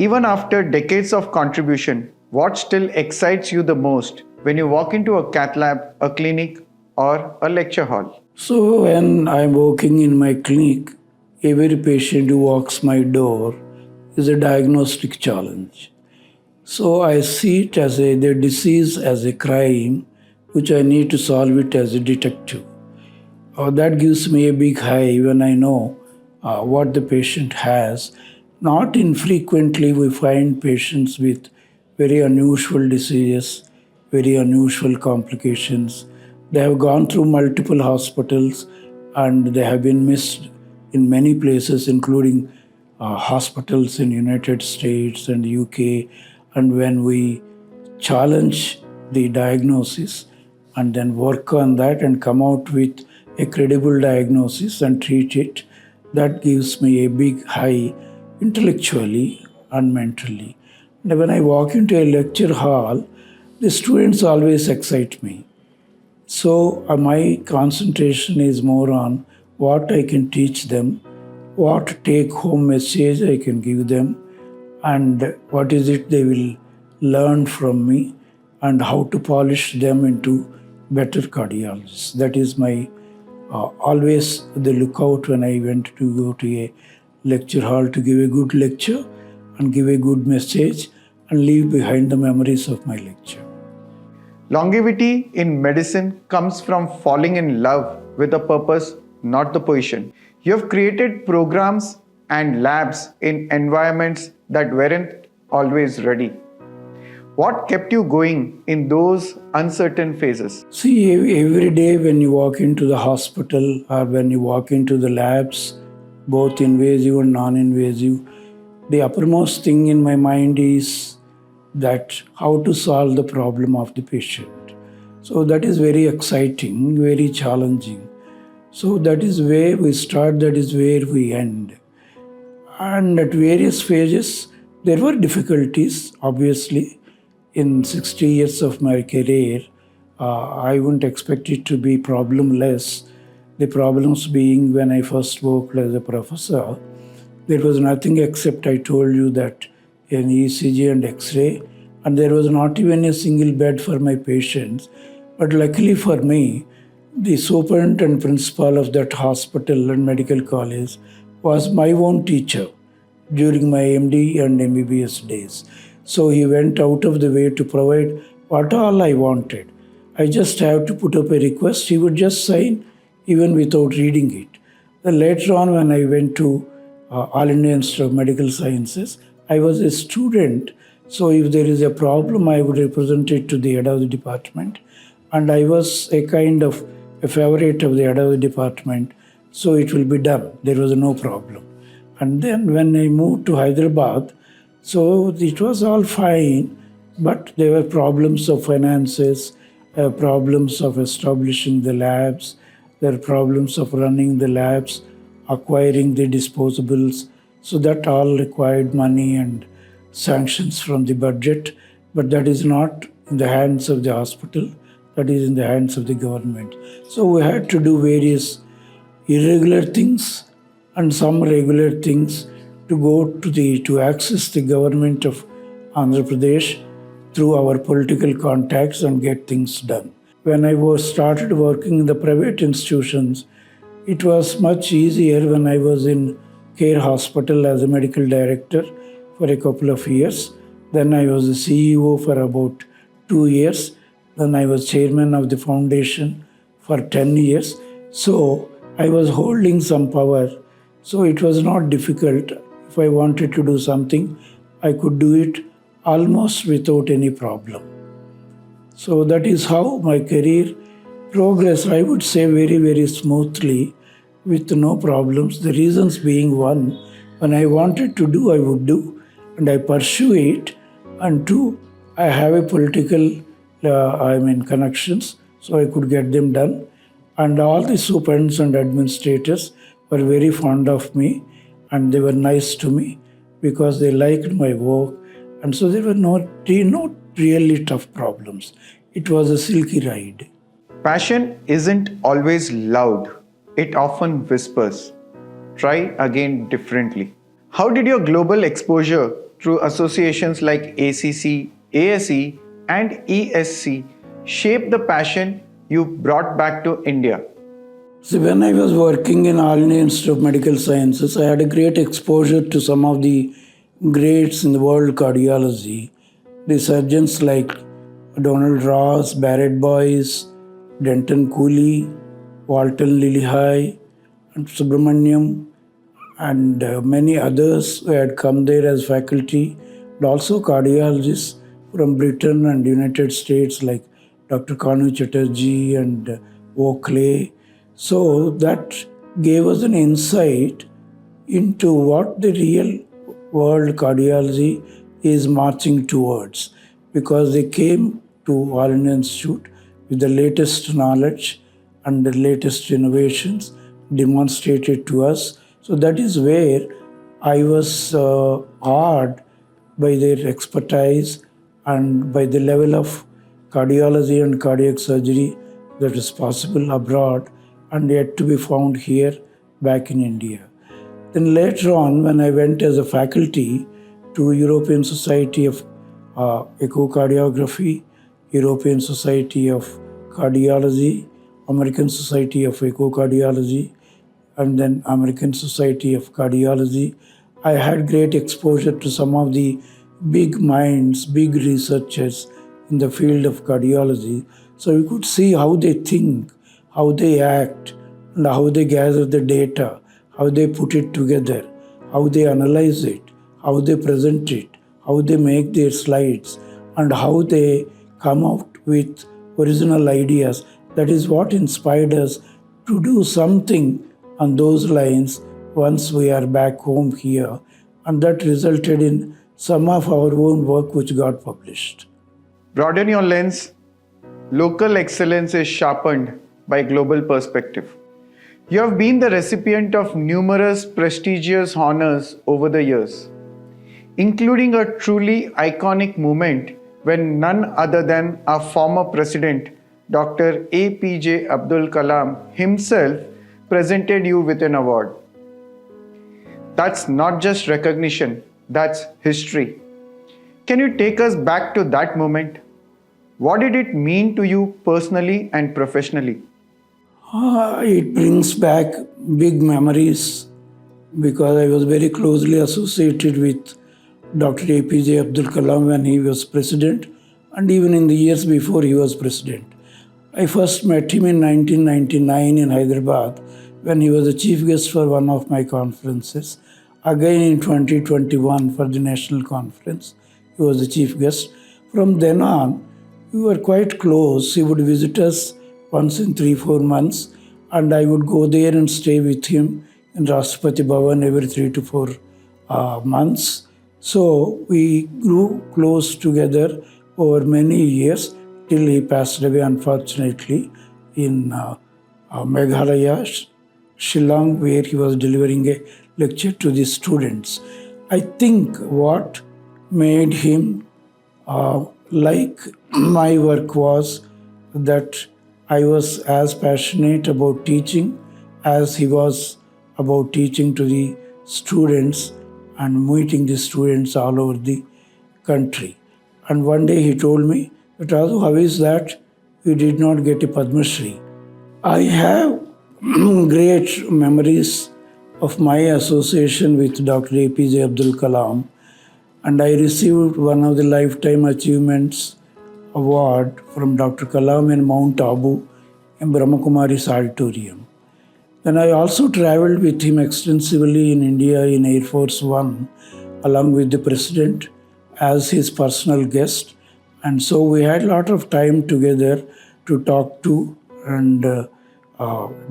Even after decades of contribution, what still excites you the most when you walk into a cath lab, a clinic, or a lecture hall? So, when I'm working in my clinic, every patient who walks my door is a diagnostic challenge. So, I see it as their disease as a crime, which I need to solve it as a detective. That gives me a big high when I know what the patient has. Not infrequently, we find patients with very unusual diseases, very unusual complications. They have gone through multiple hospitals and they have been missed in many places, including hospitals in United States and UK. And when we challenge the diagnosis and then work on that and come out with a credible diagnosis and treat it, that gives me a big high intellectually and mentally. And when I walk into a lecture hall, the students always excite me. So my concentration is more on what I can teach them, what take home message I can give them, and what is it they will learn from me, and how to polish them into better cardiologists. That is my always the lookout when I went to go to a lecture hall to give a good lecture and give a good message and leave behind the memories of my lecture. Longevity in medicine comes from falling in love with a purpose, not the position. You have created programs and labs in environments that weren't always ready. What kept you going in those uncertain phases? See, every day when you walk into the hospital or when you walk into the labs, both invasive and non-invasive, the uppermost thing in my mind is that how to solve the problem of the patient. So that is very exciting, very challenging. So that is where we start, that is where we end. And at various phases, there were difficulties, obviously. In 60 years of my career, I wouldn't expect it to be problemless. The problems being when I first worked as a professor, there was nothing except I told you that an ECG and X-ray, and there was not even a single bed for my patients. But luckily for me, the superintendent and principal of that hospital and medical college was my own teacher during my MD and MBBS days. So he went out of the way to provide what all I wanted. I just have to put up a request. He would just sign even without reading it. Then later on, when I went to All India Institute of Medical Sciences, I was a student. So if there is a problem, I would represent it to the head of the department. And I was a kind of a favorite of the head of the department. So it will be done. There was no problem. And then when I moved to Hyderabad, so it was all fine, but there were problems of finances, problems of establishing the labs, there were problems of running the labs, acquiring the disposables. So that all required money and sanctions from the budget, but that is not in the hands of the hospital, that is in the hands of the government. So we had to do various irregular things and some regular things to go to access the government of Andhra Pradesh through our political contacts and get things done. When I started working in the private institutions, it was much easier when I was in Care Hospital as a medical director for a couple of years. Then I was the CEO for about 2 years. Then I was chairman of the foundation for 10 years. So I was holding some power. So it was not difficult. If I wanted to do something, I could do it almost without any problem. So that is how my career progressed, I would say, very, very smoothly with no problems. The reasons being, one, when I wanted to do, I would do, and I pursue it. And two, I have a political, connections, so I could get them done. And all the superintendents and administrators were very fond of me, and they were nice to me because they liked my work. And so there were not really tough problems. It was a silky ride. Passion isn't always loud. It often whispers. Try again differently. How did your global exposure through associations like ACC, ASE, and ESC shaped the passion you brought back to India? See, when I was working in All India Institute of Medical Sciences, I had a great exposure to some of the greats in the world cardiology. The surgeons like Donald Ross, Barrett Boyce, Denton Cooley, Walton Lillihai, and Subramaniam, and many others who had come there as faculty, and also cardiologists from Britain and United States like Dr. Kanu Chatterjee and Oakley. So that gave us an insight into what the real world cardiology is marching towards, because they came to All India Institute with the latest knowledge and the latest innovations demonstrated to us. So that is where I was awed by their expertise and by the level of cardiology and cardiac surgery that is possible abroad and yet to be found here back in India. Then later on, when I went as a faculty to European Society of Echocardiography, European Society of Cardiology, American Society of Echocardiology, and then American Society of Cardiology, I had great exposure to some of the big minds, big researchers in the field of cardiology. So you could see how they think, how they act, and how they gather the data, how they put it together, how they analyze it, how they present it, how they make their slides, and how they come out with original ideas. That is what inspired us to do something on those lines once we are back home here, and that resulted in some of our own work which got published. Broaden your lens. Local excellence is sharpened by global perspective. You have been the recipient of numerous prestigious honors over the years, including a truly iconic moment when none other than our former president, Dr. APJ Abdul Kalam himself presented you with an award. That's not just recognition, that's history. Can you take us back to that moment? What did it mean to you personally and professionally? It brings back big memories because I was very closely associated with Dr. APJ Abdul Kalam when he was president and even in the years before he was president. I first met him in 1999 in Hyderabad when he was the chief guest for one of my conferences. Again in 2021 for the national conference, he was the chief guest. From then on, we were quite close. He would visit us once in 3-4 months, and I would go there and stay with him in Rashtrapati Bhavan every 3 to 4 months. So we grew close together over many years till he passed away, unfortunately, in Meghalaya, Shillong, where he was delivering a lecture to the students. I think what made him like my work was that I was as passionate about teaching as he was about teaching to the students and meeting the students all over the country. And one day he told me, "Raju, how is that you did not get a Padma Shri?" I have great memories of my association with Dr. APJ Abdul Kalam, and I received one of the Lifetime Achievements Award from Dr. Kalam in Mount Abu in Brahmakumari's auditorium. Then I also traveled with him extensively in India in Air Force One, along with the President as his personal guest. And so we had a lot of time together to talk to and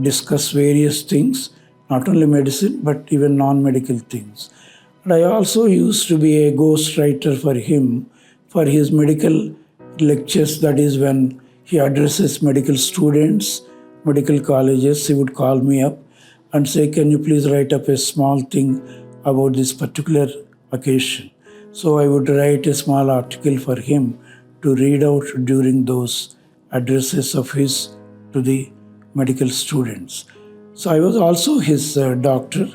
discuss various things, not only medicine, but even non-medical things. And I also used to be a ghostwriter for him for his medical lectures. That is, when he addresses medical students, medical colleges, he would call me up and say, "Can you please write up a small thing about this particular occasion?" So I would write a small article for him to read out during those addresses of his to the medical students. So I was also his doctor.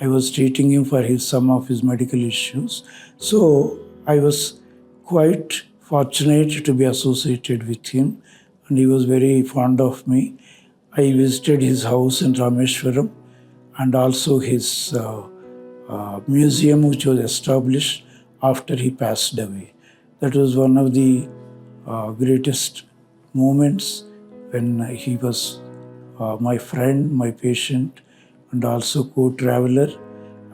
I was treating him for some of his medical issues. So I was quite fortunate to be associated with him, and he was very fond of me. I visited his house in Rameshwaram and also his museum, which was established after he passed away. That was one of the greatest moments when he was my friend, my patient, and also co-traveler,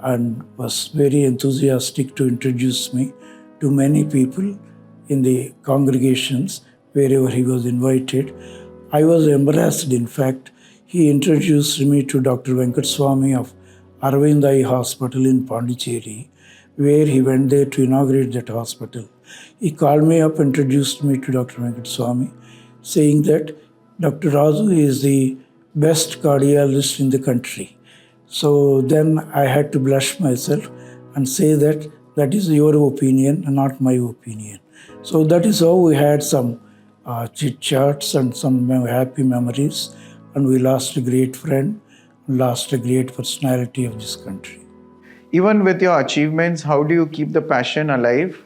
and was very enthusiastic to introduce me to many people in the congregations wherever he was invited. I was embarrassed, in fact. He introduced me to Dr. Venkateswamy of Aravind Eye Hospital in Pondicherry, where he went there to inaugurate that hospital. He called me up, introduced me to Dr. Venkateswamy, saying that Dr. Raju is the best cardiologist in the country. So then I had to blush myself and say that that is your opinion and not my opinion. So that is how we had some chit chats and some happy memories, and we lost a great friend, lost a great personality of this country. Even with your achievements, how do you keep the passion alive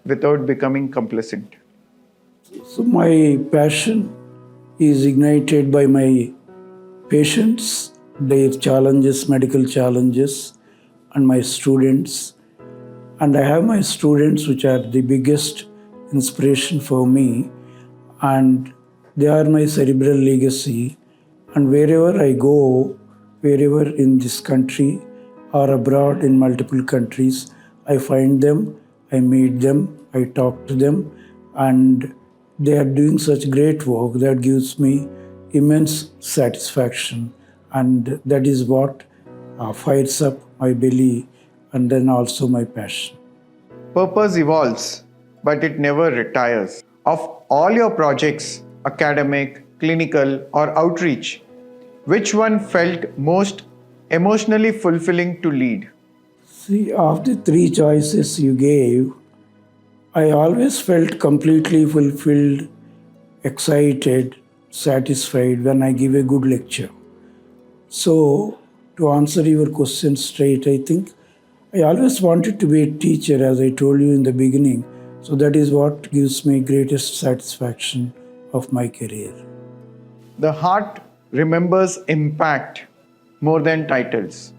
without becoming complacent? So my passion is ignited by my patients, their challenges, medical challenges, and my students. And I have my students, which are the biggest inspiration for me, and they are my cerebral legacy. And wherever I go, wherever in this country or abroad in multiple countries, I find them, I meet them, I talk to them, and they are doing such great work that gives me immense satisfaction, and that is what fires up my belly and then also my passion. Purpose evolves, but it never retires. Of all your projects, academic, clinical, or outreach, which one felt most emotionally fulfilling to lead? See, of the three choices you gave, I always felt completely fulfilled, excited, satisfied when I give a good lecture. So, to answer your question straight, I think I always wanted to be a teacher, as I told you in the beginning. So that is what gives me greatest satisfaction of my career. The heart remembers impact more than titles.